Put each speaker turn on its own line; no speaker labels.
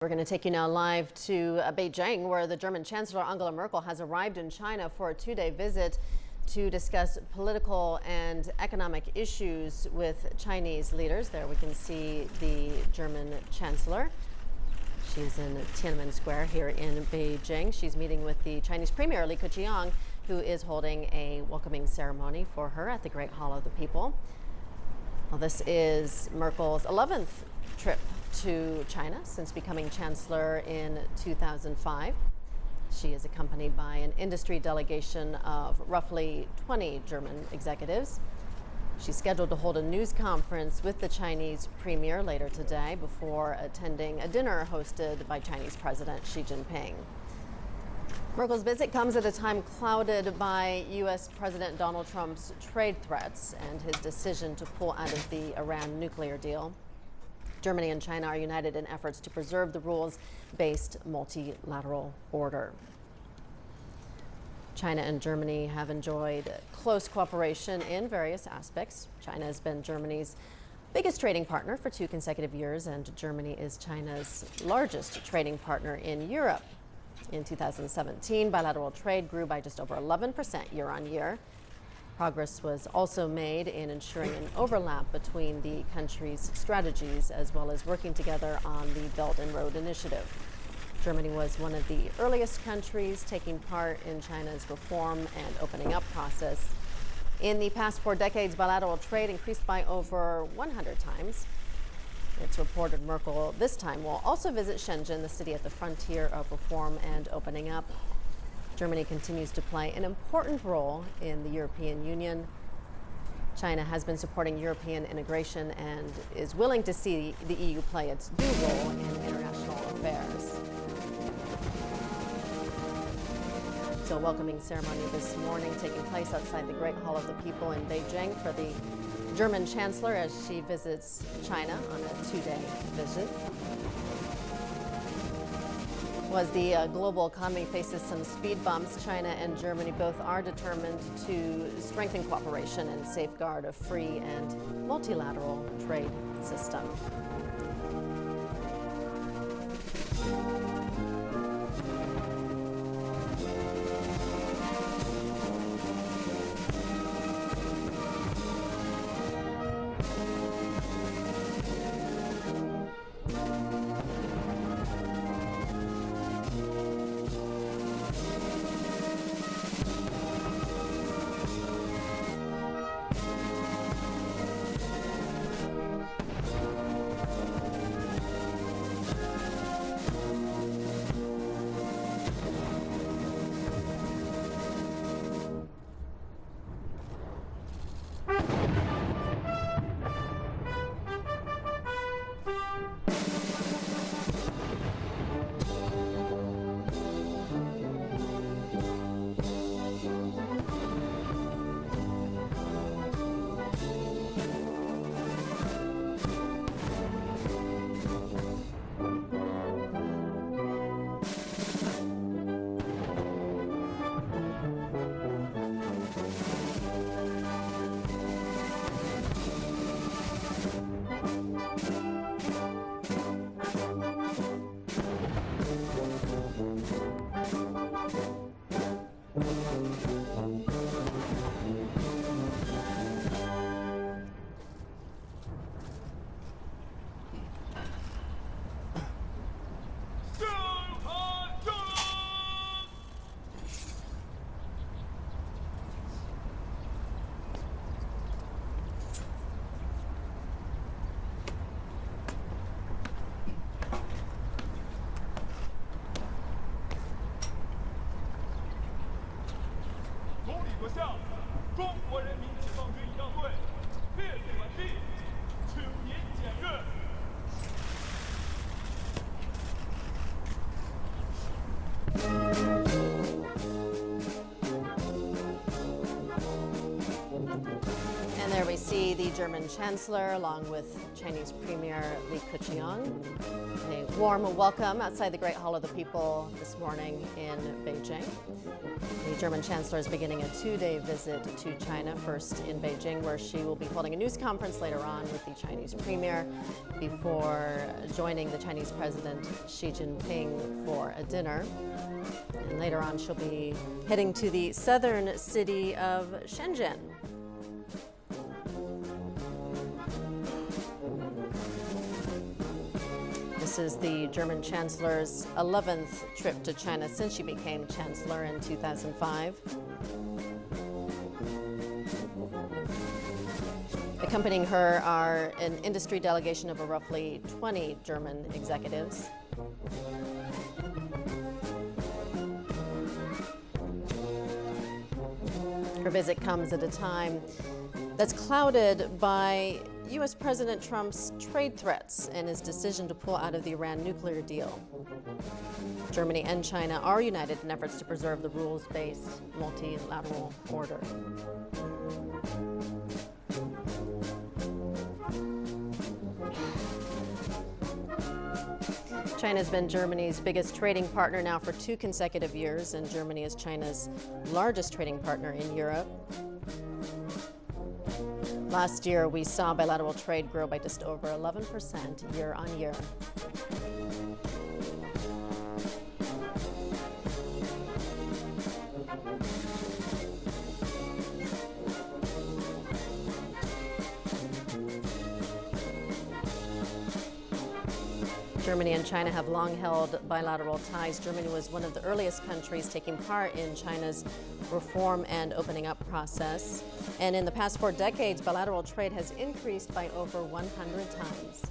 We're going to take you now live to Beijing, where the German Chancellor Angela Merkel has arrived in China for a two-day visit to discuss political and economic issues with Chinese leaders. There we can see the German Chancellor. She's in Tiananmen Square here in Beijing. She's meeting with the Chinese Premier Li Keqiang, who is holding a welcoming ceremony for her at the Great Hall of the People. Well, this is Merkel's 11th trip to China since becoming chancellor in 2005. She is accompanied by an industry delegation of roughly 20 German executives. She's scheduled to hold a news conference with the Chinese premier later today before attending a dinner hosted by Chinese President Xi Jinping. Merkel's visit comes at a time clouded by U.S. President Donald Trump's trade threats and his decision to pull out of the Iran nuclear deal. Germany and China are united in efforts to preserve the rules-based multilateral order. China and Germany have enjoyed close cooperation in various aspects. China has been Germany's biggest trading partner for 2 consecutive years, and Germany is China's largest trading partner in Europe. In 2017, bilateral trade grew by just over 11% year on year. Progress was also made in ensuring an overlap between the countries' strategies, as well as working together on the Belt and Road Initiative. Germany was one of the earliest countries taking part in China's reform and opening up process. In the past 4 decades, bilateral trade increased by over 100 times. It's reported Merkel this time will also visit Shenzhen, the city at the frontier of reform and opening up. Germany continues to play an important role in the European Union. China has been supporting European integration and is willing to see the EU play its due role in international affairs. So a welcoming ceremony this morning taking place outside the Great Hall of the People in Beijing for the German Chancellor as she visits China on a 2-day visit. As the global economy faces some speed bumps, China and Germany both are determined to strengthen cooperation and safeguard a free and multilateral trade system. And there we see the German Chancellor along with Chinese Premier Li Keqiang. A warm welcome outside the Great Hall of the People this morning in Beijing. The German Chancellor is beginning a two-day visit to China, first in Beijing, where she will be holding a news conference later on with the Chinese Premier before joining the Chinese President Xi Jinping for a dinner. And later on, she'll be heading to the southern city of Shenzhen. This is the German Chancellor's 11th trip to China since she became Chancellor in 2005. Accompanying her are an industry delegation of roughly 20 German executives. Her visit comes at a time that's clouded by U.S. President Trump's trade threats and his decision to pull out of the Iran nuclear deal. Germany and China are united in efforts to preserve the rules-based multilateral order. China has been Germany's biggest trading partner now for 2 consecutive years, and Germany is China's largest trading partner in Europe. Last year, we saw bilateral trade grow by just over 11% year on year. Germany and China have long held bilateral ties. Germany was one of the earliest countries taking part in China's reform and opening up process. And in the past 4 decades, bilateral trade has increased by over 100 times.